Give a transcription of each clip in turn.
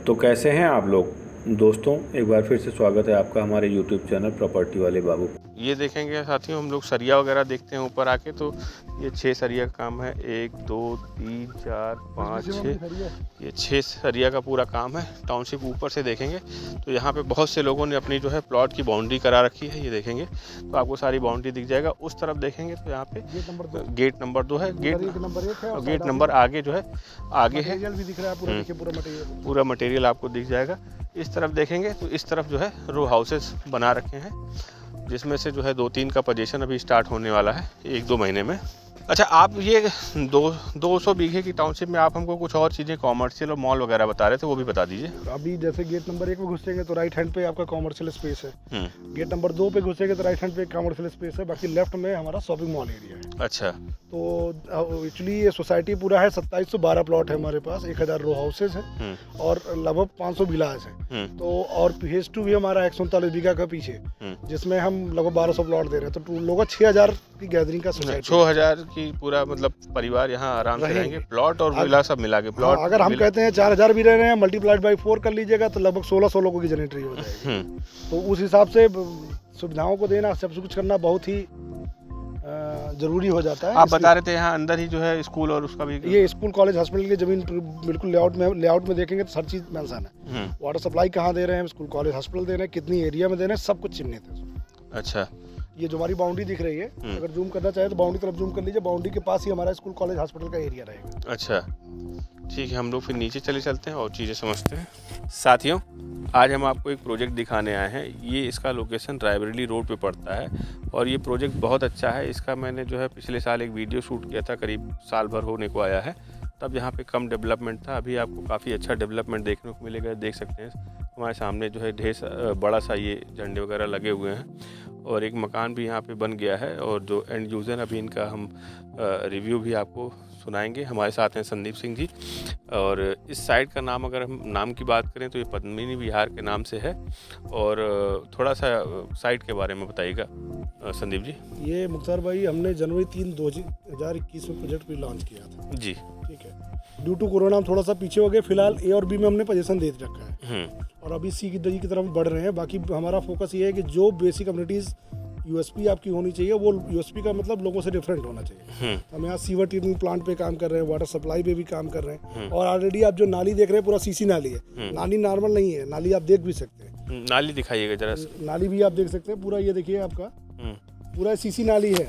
तो कैसे हैं आप लोग दोस्तों, एक बार फिर से स्वागत है आपका हमारे YouTube चैनल प्रॉपर्टी वाले बाबू। ये देखेंगे साथियों, हम लोग सरिया वगैरह देखते हैं ऊपर आके, तो ये 6 सरिया का काम है। 1 2 3 4 5 6, ये 6 सरिया का पूरा काम है। टाउनशिप ऊपर से देखेंगे तो यहाँ पे बहुत से लोगों ने अपनी जो है प्लॉट की बाउंड्री करा रखी है। ये देखेंगे तो आपको सारी बाउंड्री दिख जाएगा। उस तरफ देखेंगे तो यहाँ पे गेट नंबर 2 है, गेट नंबर आगे जो है आगे है, भी दिख रहा है पूरा। देखिए पूरा मटेरियल आपको दिख जाएगा। इस तरफ देखेंगे तो इस तरफ जो है रो हाउसेस बना रखे हैं, जिसमें से जो है 2-3 का पोजीशन अभी स्टार्ट होने वाला है 1-2 महीने में। अच्छा, आप ये 200 बीघे की टाउनशिप में आप हमको कुछ और चीज़ें कॉमर्शियल और मॉल वगैरह बता रहे थे, वो भी बता दीजिए। अभी जैसे गेट नंबर 1 में घुसेंगे तो राइट हैंड पे आपका कॉमर्शियल स्पेस है। गेट नंबर 2 पे घुसेंगे तो राइट हैंड पे कॉमर्शियल स्पेस है। बाकी लेफ्ट में हमारा शॉपिंग मॉल एरिया है। अच्छा, तो एक्चुअली ये सोसाइटी पूरा है 2712 प्लॉट है हमारे पास, 1000 रो हाउसेज है और लगभग 500 विलाज है। तो और फेज 2 भी हमारा 139 बीघा का पीछे, जिसमें हम लगभग 1200 प्लॉट दे रहे हैं। तो लोग 6000 की गैदरिंग का सोसाइटी, 6000 की पूरा मतलब परिवार यहाँ आराम से रहेंगे। प्लॉट और विला सब मिला के प्लॉट, अगर हम कहते हैं 4000 भी रह रहे हैं, मल्टीप्लाइड बाई 4 कर लीजिएगा तो लगभग 1600 लोगों की जनरेटरी हो जाएगी। तो उस हिसाब से सुविधाओं को देना, सब कुछ करना बहुत ही जरूरी हो जाता है। आप बता रहे थे यहाँ अंदर ही जो है स्कूल और उसका भी, ये स्कूल कॉलेज हॉस्पिटल की जमीन बिल्कुल लेआउट में देखेंगे तो हर चीज मेंशन है। वाटर सप्लाई कहाँ दे रहे हैं, स्कूल कॉलेज हॉस्पिटल दे रहे हैं, कितनी एरिया में दे रहे हैं, सब कुछ चिन्हित है। अच्छा, ये जो हमारी बाउंड्री दिख रही है, अगर जूम करना चाहे तो बाउंड्री तरफ जूम कर लीजिए। बाउंड्री के पास ही हमारा स्कूल कॉलेज हॉस्पिटल का एरिया रहेगा। अच्छा ठीक है, हम लोग फिर नीचे चलते हैं और चीज़ें समझते हैं। साथियों, आज हम आपको एक प्रोजेक्ट दिखाने आए हैं। ये इसका लोकेशन रायबरेली रोड पे पड़ता है और ये प्रोजेक्ट बहुत अच्छा है। इसका मैंने जो है पिछले साल एक वीडियो शूट किया था, करीब साल भर होने को आया है। तब यहाँ पे कम डेवलपमेंट था, अभी आपको काफ़ी अच्छा डेवलपमेंट देखने को मिलेगा। देख सकते हैं हमारे सामने जो है ढेर बड़ा सा ये झंडे वगैरह लगे हुए हैं और एक मकान भी यहाँ पे बन गया है। और जो एंड यूज़र, अभी इनका हम रिव्यू भी आपको सुनाएंगे। हमारे साथ हैं संदीप सिंह जी। और इस साइट का नाम, अगर हम नाम की बात करें तो ये पद्मिनी विहार के नाम से है। और थोड़ा सा साइट के बारे में बताइएगा संदीप जी। ये मुख्तार भाई, हमने जनवरी 3, 2021 में प्रोजेक्ट भी लॉन्च किया था जी। ठीक है, ड्यू टू कोरोना हम थोड़ा सा पीछे हो गए। फिलहाल ए और बी में हमने पोजीशन दे रखा है और अभी सी की तरफ बढ़ रहे हैं। बाकी हमारा फोकस ये है कि जो बेसिक कम्युनिटीज़ यूएसपी आपकी होनी चाहिए, वो यूएसपी का मतलब लोगों से डिफरेंट होना चाहिए। हम यहाँ सीवर ट्रीटमेंट प्लांट पे काम कर रहे हैं, वाटर सप्लाई पे भी काम कर रहे हैं। और ऑलरेडी आप जो नाली देख रहे हैं पूरा सीसी नाली है। नाली नॉर्मल नहीं है, नाली आप देख भी सकते हैं। नाली दिखाइएगा जरा। नाली भी आप देख सकते हैं, पूरा ये देखिए आपका पूरा सीसी नाली है।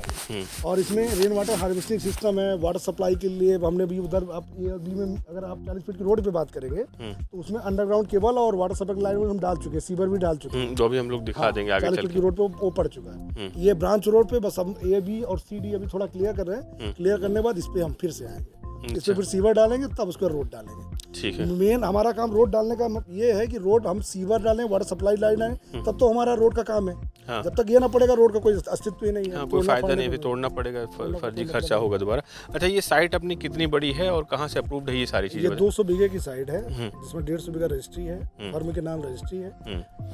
और इसमें रेन वाटर हार्वेस्टिंग सिस्टम है वाटर सप्लाई के लिए। हमने भी उधर बी में, अगर आप 40 फीट की रोड पे बात करेंगे तो उसमें अंडरग्राउंड केबल और वाटर सप्लाई लाइन हम डाल चुके हैं, सीवर भी डाल चुके हैं, जो भी हम लोग दिखा देंगे आगे चल के। 40 फीट की रोड पे वो पड़ चुका है। ये ब्रांच रोड पे बस हम ए बी और सी डी अभी थोड़ा क्लियर कर रहे हैं। क्लियर करने के बाद इस पे हम फिर से आएंगे, इस पे फिर सीवर डालेंगे, तब उसको रोड डालेंगे। ठीक है, मेन हमारा काम रोड डालने का ये है कि रोड हम सीवर डालें, वाटर सप्लाई लाइन है, तब तो हमारा रोड का काम है। हाँ। जब तक ये ना पड़ेगा रोड का कोई अस्तित्व ही नहीं है। हाँ, कोई फायदा नहीं, फिर तोड़ना पड़ेगा, फर्जी खर्चा होगा दोबारा। अच्छा, ये साइट अपनी कितनी बड़ी है और कहाँ से अप्रूव्ड है ये सारी चीजें? ये 200 बीघे की साइट है, जिसमें 150 बीघा रजिस्ट्री है। फर्म के नाम रजिस्ट्री है।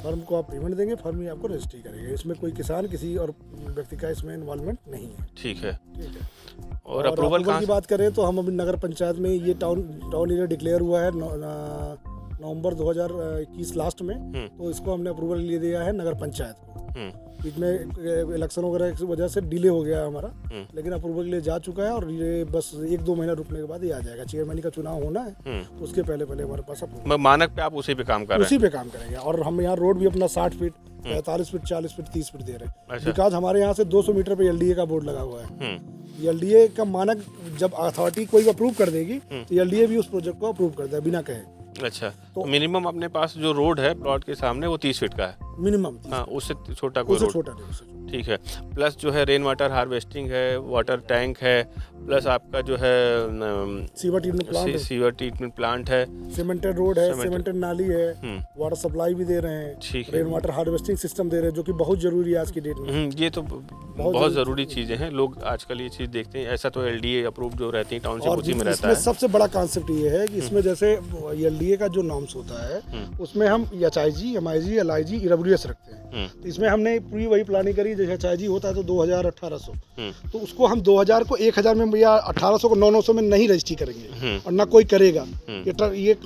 फर्म को आप पेमेंट देंगे, फर्म ही आपको रजिस्ट्री करेगा। इसमें कोई किसान, किसी और व्यक्ति का इसमें इन्वॉल्वमेंट नहीं है। ठीक है। और अप्रूवल की बात करें तो हम अभी नगर पंचायत में ये टाउन एरिया डिक्लेयर हुआ है नवंबर 2021 लास्ट में। तो इसको हमने अप्रूवल लिए दिया है नगर पंचायत को। बीच में इलेक्शन वगैरह की वजह से डिले हो गया हमारा, लेकिन अप्रूवल के लिए जा चुका है। और ये बस 1-2 महीना रुकने के बाद ये आ जाएगा। चेयरमैन का चुनाव होना है तो उसके पहले हमारे पास अप्रूवल। मानक पे आप उसी पे काम कर रहे हैं? उसी पे काम करेंगे। और हम यहाँ रोड भी अपना 60 फीट, 45 फीट, 40 फीट, 30 फीट दे रहे हैं। बिकॉज हमारे यहाँ से 200 मीटर पे एलडीए का बोर्ड लगा हुआ है। एलडीए का मानक जब अथॉरिटी कोई अप्रूव कर देगी तो एलडीए भी उस प्रोजेक्ट को अप्रूव कर देगा बिना कहे। अच्छा, तो मिनिमम अपने पास जो रोड है प्लॉट के सामने वो 30 फीट का है मिनिमम। हाँ, उससे छोटा कोई रोड? छोटा नहीं। ठीक है। प्लस जो है रेन वाटर हार्वेस्टिंग है, वाटर टैंक है, प्लस आपका जो है सीवर ट्रीटमेंट प्लांट है, सीमेंटेड रोड है, सीमेंटेड नाली है, वाटर सप्लाई भी दे रहे हैं। ठीक है। रेन वाटर हार्वेस्टिंग सिस्टम दे रहे हैं, जो कि बहुत जरूरी है आज की डेट में। ये तो बहुत ज़रूरी चीज़ें हैं, लोग आजकल ये चीज़ देखते हैं। ऐसा तो एलडीए अप्रूव जो रहती है टाउनशिप उसी में रहता है। सबसे बड़ा कॉन्सेप्ट ये है कि इसमें जैसे एलडीए का जो नॉर्म्स होता है उसमें हम एचआईजी, एमआईजी, एलआईजी, ईडब्ल्यूएस रखते हैं। तो इसमें हमने पूरी वही प्लानिंग करी। जैसे एचआईजी होता है तो 2000, 1800, तो उसको हम 2000 को 1000 में या 1800 को 900 में नहीं रजिस्ट्री करेंगे और ना कोई करेगा। ये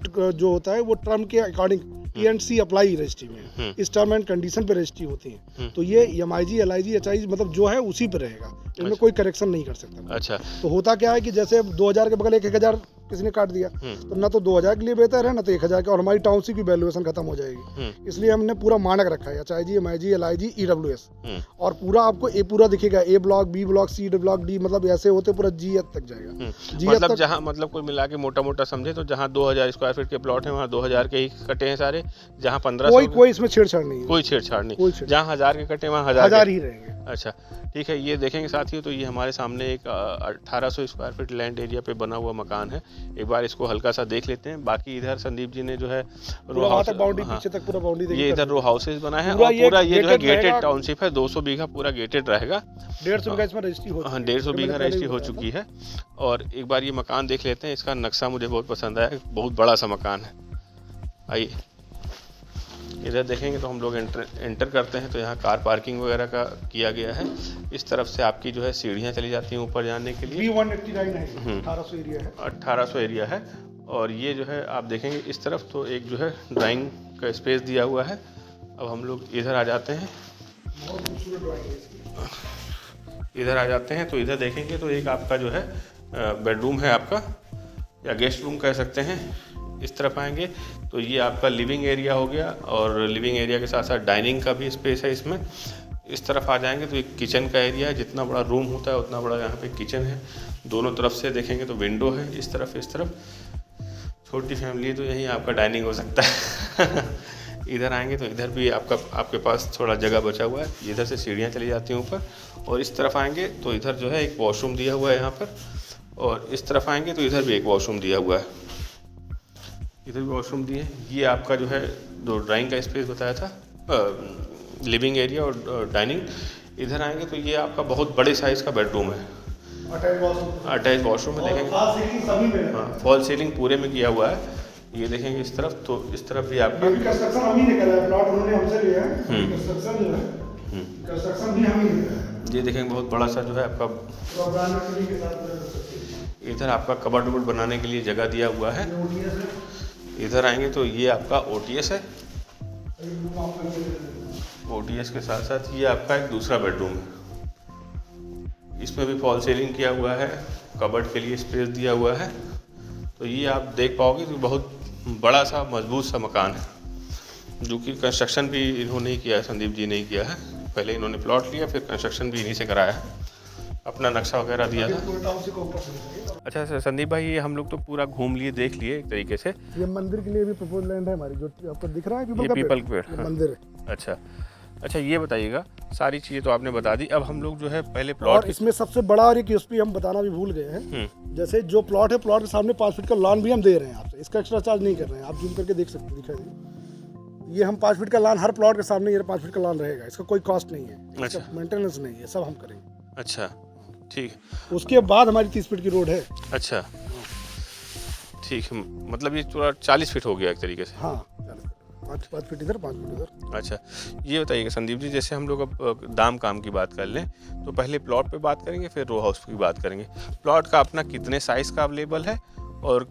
जो होता है वो टर्म के अकॉर्डिंग T&C अप्लाई रजिस्ट्री में, इस टर्म एंड कंडीशन पे रजिस्ट्री होती है। तो ये MIG, LIG, HIG मतलब जो है उसी पे रहेगा, इनमें कोई करेक्शन नहीं कर सकता। अच्छा, तो होता क्या है कि जैसे 2000 के बगल 1000 किसी ने काट दिया, तो ना तो 2000 के लिए बेहतर है ना तो 1000 के, और हमारी टाउनशिप की वैल्यूएशन खत्म हो जाएगी। इसलिए हमने पूरा मानक रखा है HIG, MIG, LIG, EWS, और पूरा आपको ए पूरा दिखेगा, A block, B block, C block, D, मतलब ऐसे होते पूरा G तक जाएगा। मतलब जहाँ मतलब कोई मिला के मोटा मोटा समझे तो जहाँ 2000 स्क्वायर फीट के प्लॉट है वहाँ 2000 के ही कटे हैं सारे, जहाँ 1500 कोई इसमें छेड़छाड़ नहीं है, कोई छेड़छाड़ नहीं, जहाँ 1000 के कटे वहाँ 1000 ही रहेंगे। अच्छा, ठीक है। ये देखेंगे साथियों, तो ये हमारे सामने एक 1800 स्क्वायर फीट लैंड एरिया पे बना हुआ मकान है। एक बार इसको हल्का सा देख लेते हैं। बाकी इधर संदीप जी ने जो है रो हाउस, बाउंड्री पीछे तक पूरा बाउंड्री, ये इधर रो हाउसेज बना है, और पूरा ये जो है गेटेड टाउनशिप है, 200 बीघा पूरा गेटेड रहेगा। 150 बीघा इसमें रजिस्ट्री हो, हाँ 150 बीघा रजिस्ट्री हो चुकी है। और एक बार ये मकान देख लेते हैं। इसका नक्शा मुझे बहुत पसंद आया, बहुत बड़ा सा मकान है। आइए इधर देखेंगे तो हम लोग एंटर करते हैं तो यहाँ कार पार्किंग वगैरह का किया गया है। इस तरफ से आपकी जो है सीढ़ियाँ चली जाती हैं ऊपर जाने के लिए। B189 है, 1800 एरिया है, 1800 एरिया है। और ये जो है आप देखेंगे इस तरफ तो एक जो है ड्राइंग का स्पेस दिया हुआ है। अब हम लोग इधर आ जाते हैं, इधर आ जाते हैं तो इधर देखेंगे तो एक आपका जो है बेडरूम है आपका, या गेस्ट रूम कह सकते हैं। इस तरफ आएंगे तो ये आपका लिविंग एरिया हो गया, और लिविंग एरिया के साथ साथ डाइनिंग का भी स्पेस है इसमें। इस तरफ आ जाएंगे तो एक किचन का एरिया है, जितना बड़ा रूम होता है उतना बड़ा यहाँ पे किचन है। दोनों तरफ से देखेंगे तो विंडो है, इस तरफ। छोटी फैमिली है तो यहीं आपका डाइनिंग हो सकता है। इधर आएंगे तो इधर भी आपके पास थोड़ा जगह बचा हुआ है। इधर से सीढ़ियाँ चली जाती हैं ऊपर, और इस तरफ आएंगे तो इधर जो है एक वॉशरूम दिया हुआ है यहाँ पर, और इस तरफ आएंगे तो इधर भी एक वॉशरूम दिया हुआ है, इधर भी वॉशरूम दिए। ये आपका जो है जो ड्राइंग का स्पेस बताया था, लिविंग एरिया और डाइनिंग। इधर आएंगे तो ये आपका बहुत बड़े साइज़ का बेडरूम है, अटैच वॉशरूम है। देखेंगे हाँ फॉल सीलिंग पूरे में किया हुआ है। ये देखेंगे इस तरफ, तो इस तरफ भी आपका कंस्ट्रक्शन हम ही निकला है, प्लॉट उन्होंने हमसे लिया है, कंस्ट्रक्शन जो है कंस्ट्रक्शन भी हम ही निकला है। ये देखेंगे बहुत बड़ा सा जो है आपका, इधर आपका कबर्ड वबर्ड बनाने के लिए जगह दिया हुआ है। इधर आएंगे तो ये आपका OTS है, OTS के साथ साथ ये आपका एक दूसरा बेडरूम है। इसमें भी फॉल सीलिंग किया हुआ है, कबर्ड के लिए स्पेस दिया हुआ है। तो ये आप देख पाओगे तो बहुत बड़ा सा मजबूत सा मकान है, जो कि कंस्ट्रक्शन भी इन्होंने ही किया है, संदीप जी ने ही किया है। पहले इन्होंने प्लॉट लिया, फिर कंस्ट्रक्शन भी इन्हीं से कराया है, अपना नक्शा वगैरह दिया था। अच्छा सर संदीप भाई, ये हम लोग तो पूरा घूम लिए, देख लिए एक तरीके से। ये मंदिर के लिए भी प्रपोज लैंड है हमारी, जो आपको दिख रहा है ये पीपल का पेड़, हाँ। मंदिर है। अच्छा ये बताइएगा, सारी चीज़ें तो आपने बता दी। अब हम लोग जो है पहले प्लॉट, और इसमें सबसे बड़ा और एक यूएसपी हम बताना भी भूल गए हैं, जैसे जो प्लॉट है, प्लॉट के सामने 5 फीट का लॉन भी हम दे रहे हैं आपसे, इसका एक्स्ट्रा चार्ज नहीं कर रहे हैं। आप जूम करके देख सकते हैं, दिखाई ये हम 5 फीट का लॉन, हर प्लॉट के सामने ये 5 फीट का लॉन रहेगा, इसका कोई कॉस्ट नहीं है, अच्छा मेंटेनेंस नहीं है, सब हम करेंगे। अच्छा ठीक। उसके बाद हमारी 30 फीट की रोड है। अच्छा ठीक है, मतलब ये पूरा 40 फीट हो गया एक तरीके से। हाँ 5 फीट इधर, 5 फीट इधर। अच्छा ये बताइएगा संदीप जी, जैसे हम लोग अब दाम काम की बात कर लें तो पहले प्लॉट पे बात करेंगे, फिर रो हाउस की बात करेंगे। प्लॉट का अपना कितने साइज़ का अवेलेबल है और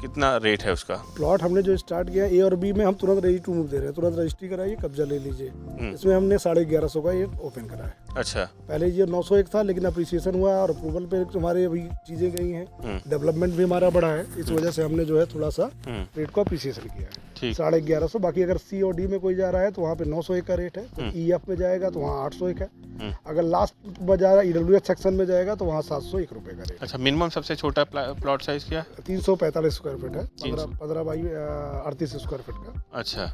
कितना रेट है उसका? प्लॉट हमने जो स्टार्ट किया A और B में हम तुरंत रेडी टू मूव दे रहे हैं, तुरंत रजिस्ट्री कराइए, कब्जा ले लीजिए। इसमें हमने 1150 का ये ओपन करा है। अच्छा, पहले ये 901 था, लेकिन अप्रिसिएशन हुआ और अप्रूवल पे हमारे अभी चीज़ें गई हैं, डेवलपमेंट भी हमारा बढ़ा है, इस वजह से हमने जो है थोड़ा सा रेट को अप्रिसिएशन किया है। 1150। बाकी अगर C और D में कोई जा रहा है तो वहाँ पे 901 का रेट है, तो EF में जाएगा तो वहाँ 801 है, अगर लास्ट में जा रहा है EWS सेक्शन में जाएगा तो वहाँ 701 रुपये का रेट। अच्छा, मिनिमम सबसे छोटा प्लॉट साइज क्या है? 345 स्क्वायर फीट है, 15 बाई 38 स्क्वायर फीट का। अच्छा,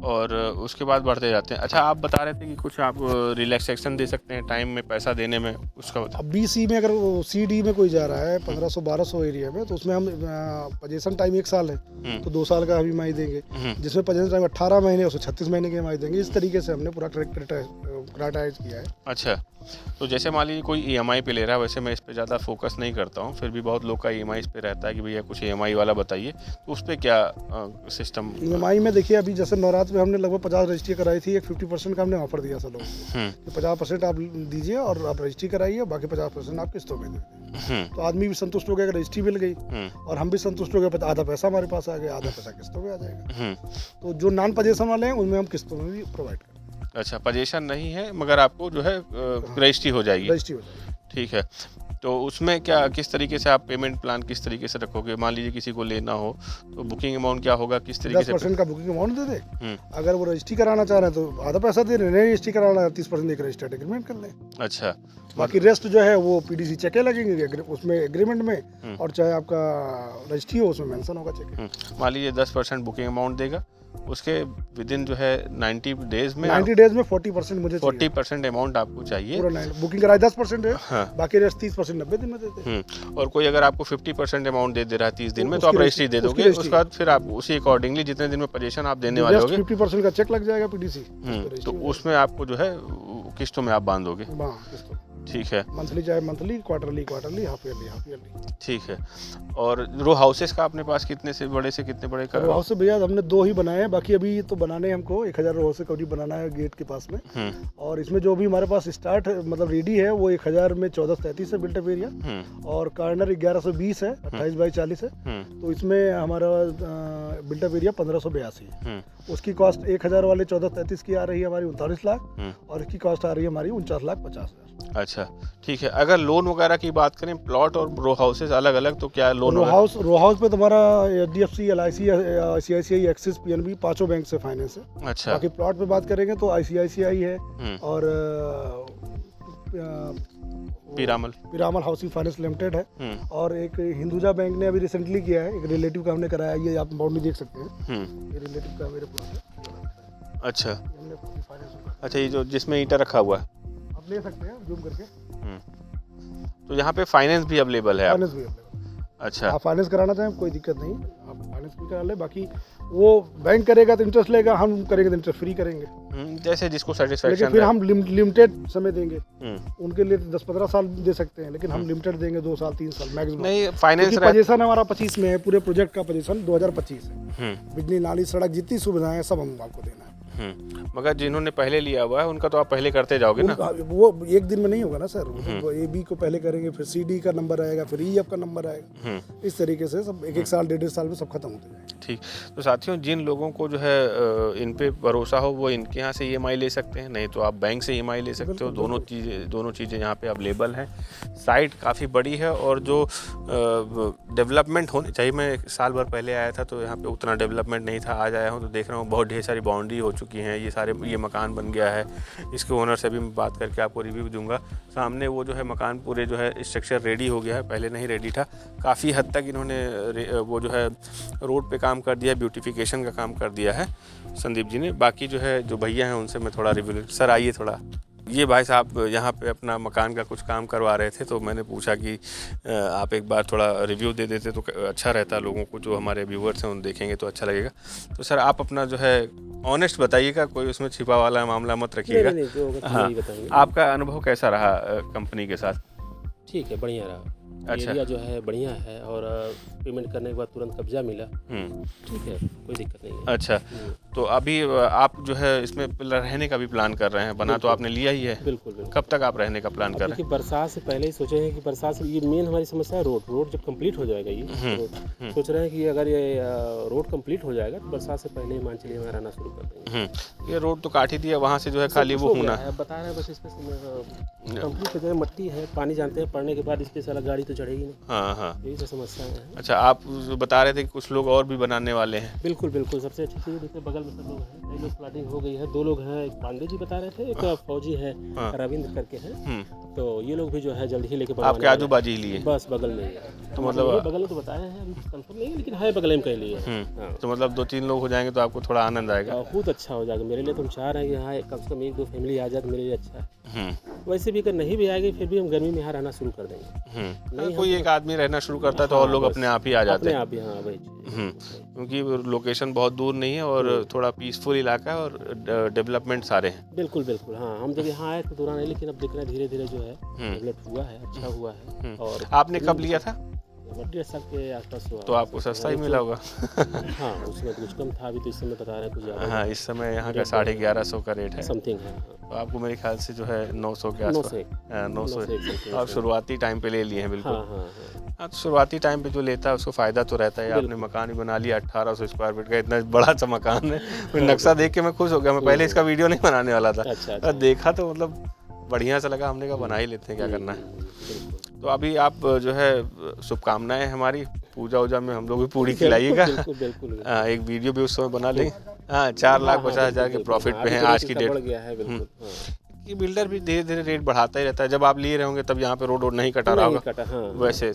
और उसके बाद बढ़ते जाते हैं। अच्छा, आप बता रहे थे कि कुछ आप रिलैक्सेशन दे सकते हैं टाइम में, पैसा देने में, उसका बता। अब BC में अगर CD में कोई जा रहा है 1500-1200 एरिया में, तो उसमें हम पोजीशन टाइम 1 साल है तो 2 साल का हम EMI देंगे, जिसमें पोजीशन टाइम 18 महीने उसको 36 महीने के EMI देंगे। इस तरीके से हमने पूरा क्राइटेराइज किया है। अच्छा, तो जैसे मान लीजिए कोई EMI पे ले रहा है, वैसे मैं इस पे ज़्यादा फोकस नहीं करता हूँ, फिर भी बहुत लोग का EMI इस पे रहता है कि भैया कुछ EMI वाला बताइए, तो उस पर क्या सिस्टम? EMI में देखिए, अभी जैसे नवरात्र में हमने लगभग 50 रजिस्ट्री कराई थी, एक 50% का हमने ऑफर दिया था लोगों को, 50% आप दीजिए और आप रजिस्ट्री कराइए, बाकी 50% आप किस्तों में दीजिए। तो आदमी भी संतुष्ट हो गया, रजिस्ट्री मिल गई और हम भी संतुष्ट हो गए, आधा पैसा हमारे पास आ गया, आधा पैसा किस्तों में आ जाएगा। तो जो नॉन पोजेशन वाले हैं उनमें हम किस्तों में भी प्रोवाइड करें। अच्छा, पोजेशन नहीं है मगर आपको जो है रजिस्ट्री हो जाएगी। रजिस्ट्री हो जाएगी। ठीक है, तो उसमें क्या किस तरीके से आप पेमेंट प्लान किस तरीके से रखोगे? मान लीजिए किसी को लेना हो तो बुकिंग अमाउंट क्या होगा, किस तरीके से? 10% का बुकिंग अमाउंट दे दे। अगर वो रजिस्ट्री कराना चाह रहे हैं तो आधा पैसा दे रहे हैं, रजिस्ट्री कराना है 30% एक रजिस्टर्ड एग्रीमेंट कर लें। अच्छा, बाकी रेस्ट जो है वो पीडीसी चेके लगेंगे उसमें एग्रीमेंट में, और चाहे आपका रजिस्ट्री हो उसमें मेंशन होगा चेक। मान लीजिए 10% बुकिंग अमाउंट देगा, उसके विद इन जो है 90 डेज में 40% मुझे 40% अमाउंट आपको चाहिए। पूरा बुकिंग कराए 10% है, हाँ। बाकी रेस्ट 30% 90 दिन में देते हैं। और कोई अगर आपको 50% अमाउंट दे रहा है 30 दिन में तो आप रजिस्ट्री दे दोगे, उसके बाद फिर आप उसी अकॉर्डिंगली जितने दिन में पोजीशन आप देने वाले होगे 50% का चेक लग जाएगा पीडीसी, तो उसमें आपको जो है किस्तों में आप बांधोगे। ठीक है, मंथली चाहे मंथली, क्वार्टरली हाफ ईयरली। ठीक है। और रो हाउसेस का अपने पास कितने से बड़े से कितने बड़े का? रो हाउस भैया हमने 2 ही बनाए हैं, बाकी अभी तो बनाने हमको 1000 रो हाउस करीब बनाना है गेट के पास में। और इसमें जो भी हमारे पास स्टार्ट मतलब रेडी है वो 1000 में 1433 है बिल्टअप एरिया, और कार्नर 1120 है, 28 बाई 40 है। तो इसमें हमारा बिल्टअप एरिया 1582 है। उसकी कॉस्ट 1000 वाले 1433 की आ रही है हमारी 39 लाख, और इसकी कॉस्ट आ रही है हमारी 49,50,000। अच्छा, ठीक है। अगर लोन वगैरह की बात करें, प्लॉट और रो हाउसेस अलग अलग, तो क्या लोन? रो हाउस पे तुम्हारा HDFC, LIC, ICICI, axis, PNB 5 bank से फाइनेंस है। अच्छा। बाकी प्लॉट पे बात करेंगे तो ICICI है और पीरामल हाउसिंग फाइनेंस लिमिटेड है, और एक हिंदुजा बैंक ने अभी रिसेंटली किया है, एक रिलेटिव का हमने कराया, ये आप अमाउंट में देख सकते हैं। ये रिलेटिव का मेरे पास है। अच्छा, ये जो जिसमें ईंटा रखा हुआ है आप ले सकते हैं जूम करके। तो यहाँ पे फाइनेंस भी अवेलेबल है? फाइनेंस भी अवेलेबल। अच्छा, आप फाइनेंस कराना चाहें कोई दिक्कत नहीं, आप फाइनेंस भी करा ले। बाकी वो बैंक करेगा तो इंटरेस्ट लेगा, हम करेंगे तो इंटरेस्ट फ्री करेंगे, जैसे जिसको सेटिस्फेक्शन। लेकिन फिर हम लिमिटेड समय देंगे। उनके लिए 10-15 साल दे सकते हैं, लेकिन हम लिमिटेड देंगे 2 साल 3 साल मैक्सिमम। नहीं, फाइनेंस पोजीशन हमारा 25 में है, पूरे प्रोजेक्ट का पोजीशन 2025 है। बिजली, नाली, सड़क, जितनी सुविधाएं सब हम आपको देना है। मगर जिन्होंने पहले लिया हुआ है उनका तो आप पहले करते जाओगे ना? वो एक दिन में नहीं होगा ना सर। वो AB को पहले करेंगे, फिर CD का नंबर आएगा, फिर EF का नंबर आएगा, इस तरीके से सब 1-1 साल 1.5 साल में सब खत्म होते जाएंगे। ठीक। तो साथियों, जिन लोगों को जो है इन पे भरोसा हो वो इनके यहाँ से EMI ले सकते हैं, नहीं तो आप बैंक से EMI ले सकते हो। दोनों चीज़ें यहाँ पे अवेलेबल हैं। साइट काफ़ी बड़ी है, और जो डेवलपमेंट होनी चाहिए, मैं साल भर पहले आया था तो यहाँ पे उतना डेवलपमेंट नहीं था। आज आया हूँ तो देख रहा हूँ बहुत ढेर सारी बाउंड्री हो चुकी हैं, ये मकान बन गया है। इसके ओनर से भी मैं बात करके आपको रिव्यू दूंगा। सामने वो जो है मकान पूरे जो है स्ट्रक्चर रेडी हो गया है, पहले नहीं रेडी था। काफ़ी हद तक इन्होंने वो जो है रोड पे काम कर दिया, ब्यूटिफिकेशन का काम कर दिया है संदीप जी ने। बाकी जो है जो भैया हैं उनसे मैं थोड़ा रिव्यू। सर आइए थोड़ा। ये भाई साहब यहाँ पे अपना मकान का कुछ काम करवा रहे थे, तो मैंने पूछा कि आप एक बार थोड़ा रिव्यू दे देते तो अच्छा रहता, लोगों को जो हमारे व्यूअर्स हैं उन देखेंगे तो अच्छा लगेगा। तो सर आप अपना जो है ऑनेस्ट बताइएगा, कोई उसमें छिपा वाला मामला मत रखिएगा। हाँ, आपका अनुभव कैसा रहा कंपनी के साथ? ठीक है, बढ़िया रहा। अच्छा। एरिया जो है बढ़िया है, और पेमेंट करने के बाद तुरंत कब्जा मिला। ठीक है, कोई दिक्कत नहीं है। अच्छा, तो अभी आप जो है इसमें रहने का भी प्लान कर रहे हैं? बना तो आपने लिया ही है। बिल्कुल। कब तक आप रहने का प्लान कर रहे हैं? बरसात से पहले ही सोचे हैं कि बरसात से, ये मेन हमारी समस्या है रोड जब कंप्लीट हो जाएगा, ये रोड सोच रहे हैं कि अगर ये रोड कंप्लीट हो जाएगा तो बरसात से पहले ही मान चलिए हमारा रहना शुरू कर देंगे। ये रोड तो काट ही दिया, वहाँ से जो है खाली वो होना है। बता रहे हैं बस, इसमें कंप्लीट हो जाए, मट्टी है, पानी जानते हैं पड़ने के बाद इस पे सारा गाड़ी तो चढ़ेगी नहीं। हाँ, यही सब समस्या है। अच्छा, आप बता रहे थे कि कुछ लोग और भी बनाने वाले हैं? बिल्कुल। सबसे अच्छी चीज़ देखिए, बगल में सब लोग हैं, कई लोग प्लाटिंग हो गई है। 2 लोग हैं, एक पांडे जी बता रहे थे, एक फौजी है, रविंद्र करके हैं। तो ये लोग भी जो है जल्दी ही लेके आपके आजू बाजू ही लिए? बस बगल में ही है। तो मतलब बगल में तो बताए हैं, अभी कंफर्म नहीं है, लेकिन है बगल में कह लिए। तो मतलब 2-3 लोग हो जाएंगे तो आपको थोड़ा आनंद आएगा? बहुत अच्छा हो जाएगा मेरे लिए। तो हम चाह रहे हैं कि हाँ कम से कम 1-2 फैमिली आ जाए तो मेरे लिए अच्छा है। वैसे भी अगर नहीं भी आएगी फिर भी हम गर्मी में यहाँ रहना शुरू कर देंगे। कोई एक आदमी रहना शुरू करता है तो और लोग अपने आप ही आ जाते हैं। अपने आप ही, हाँ वही। क्योंकि लोकेशन बहुत दूर नहीं है और थोड़ा पीसफुल इलाका है और डेवलपमेंट सारे हैं। बिल्कुल। हाँ, हम जब यहाँ आए तो दूरा नहीं, लेकिन अब देख रहे हैं धीरे धीरे जो है डेवलप हुआ है, अच्छा हुआ है। और आपने कब लिया था? लगभग 1.5 साल के आसपास हुआ। तो आपको सस्ता ही मिला होगा। हाँ, उसमें कुछ कम था, अभी तो इस समय बता रहे हैं कुछ ज़्यादा। हाँ, इस समय यहाँ का 1150 का रेट है। समथिंग है। तो आपको मेरे ख्याल से जो है 900 के आसपास। 900 आप शुरुआती टाइम पे ले लिए हैं बिल्कुल। हाँ। हाँ, तो शुरुआती टाइम पे जो लेता है उसको फ़ायदा तो रहता है। आपने मकान ही बना लिया 1800 स्क्वायर फीट का, इतना बड़ा सा मकान है। नक्शा देख के मैं खुश हो गया। मैं पहले इसका वीडियो नहीं बनाने वाला था। अच्छा। देखा तो मतलब बढ़िया सा लगा, हमने कहा बना ही लेते हैं, क्या करना है। तो अभी आप जो है शुभकामनाएं हमारी पूजा वूजा में हम लोग भी पूरी खिलाइएगा। बिल्कुल। एक वीडियो भी उस समय बना लेंगे। हाँ, 4,50,000 के प्रॉफिट पे हैं आज की डेट। बढ़ गया है बिल्कुल। ये बिल्डर भी धीरे धीरे रेट बढ़ाता ही रहता है। जब आप लिए रहे होंगे तब यहाँ पे रोड नहीं कटा रहा होगा। वैसे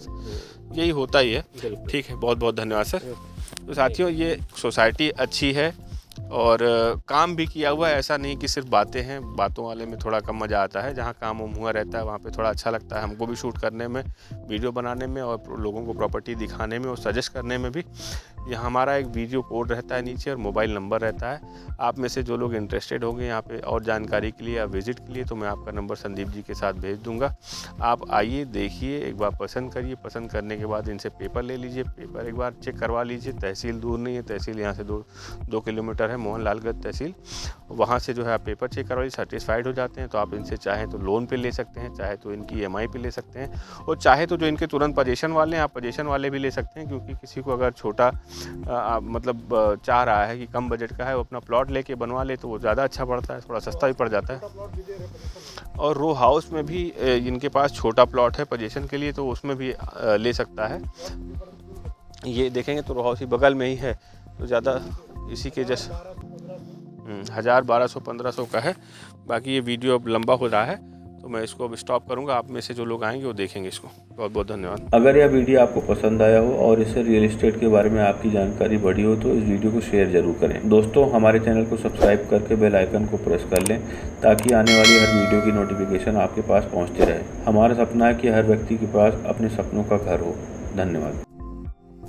यही होता ही है। ठीक है, बहुत बहुत धन्यवाद सर। तो साथियों, ये सोसाइटी अच्छी है और काम भी किया हुआ है। ऐसा नहीं कि सिर्फ बातें हैं, बातों वाले में थोड़ा कम मज़ा आता है। जहाँ काम हुआ रहता है वहाँ पे थोड़ा अच्छा लगता है हमको भी शूट करने में, वीडियो बनाने में और लोगों को प्रॉपर्टी दिखाने में और सजेस्ट करने में भी। यहाँ हमारा एक वीडियो कोड रहता है नीचे और मोबाइल नंबर रहता है। आप में से जो लोग इंटरेस्टेड होंगे यहाँ पे और जानकारी के लिए या विज़िट के लिए, तो मैं आपका नंबर संदीप जी के साथ भेज दूँगा। आप आइए, देखिए, एक बार पसंद करिए। पसंद करने के बाद इनसे पेपर ले लीजिए। पेपर एक बार चेक करवा लीजिए। तहसील दूर नहीं है, तहसील यहाँ से 2 किलोमीटर है, मोहनलालगंज तहसील। वहाँ से जो है आप पेपर चेक करवा लीजिए। सेटिस्फाइड हो जाते हैं तो आप इनसे चाहें तो लोन पे ले सकते हैं, चाहे तो इनकी EMI पे ले सकते हैं, और चाहे तो जो इनके तुरंत पोजीशन वाले हैं आप पोजीशन वाले भी ले सकते हैं। क्योंकि किसी को अगर छोटा मतलब चाह रहा है कि कम बजट का है, वो अपना प्लॉट लेके बनवा ले तो वो ज़्यादा अच्छा पड़ता है, थोड़ा सस्ता भी पड़ जाता है। और रो हाउस में भी इनके पास छोटा प्लॉट है पोजीशन के लिए, तो उसमें भी ले सकता है। ये देखेंगे तो रो हाउस ही बगल में ही है, तो ज़्यादा इसी के जैसे 1000, 1200, 1500 का है। बाकी ये वीडियो अब लंबा हो रहा है तो मैं इसको अब स्टॉप करूंगा। आप में से जो लोग आएंगे वो देखेंगे इसको। बहुत बहुत धन्यवाद। अगर यह वीडियो आपको पसंद आया हो और इससे रियल एस्टेट के बारे में आपकी जानकारी बढ़ी हो तो इस वीडियो को शेयर जरूर करें। दोस्तों, हमारे चैनल को सब्सक्राइब करके बेल आइकन को प्रेस कर लें ताकि आने वाली हर वीडियो की नोटिफिकेशन आपके पास पहुँचते रहे। हमारा सपना है कि हर व्यक्ति के पास अपने सपनों का घर हो। धन्यवाद।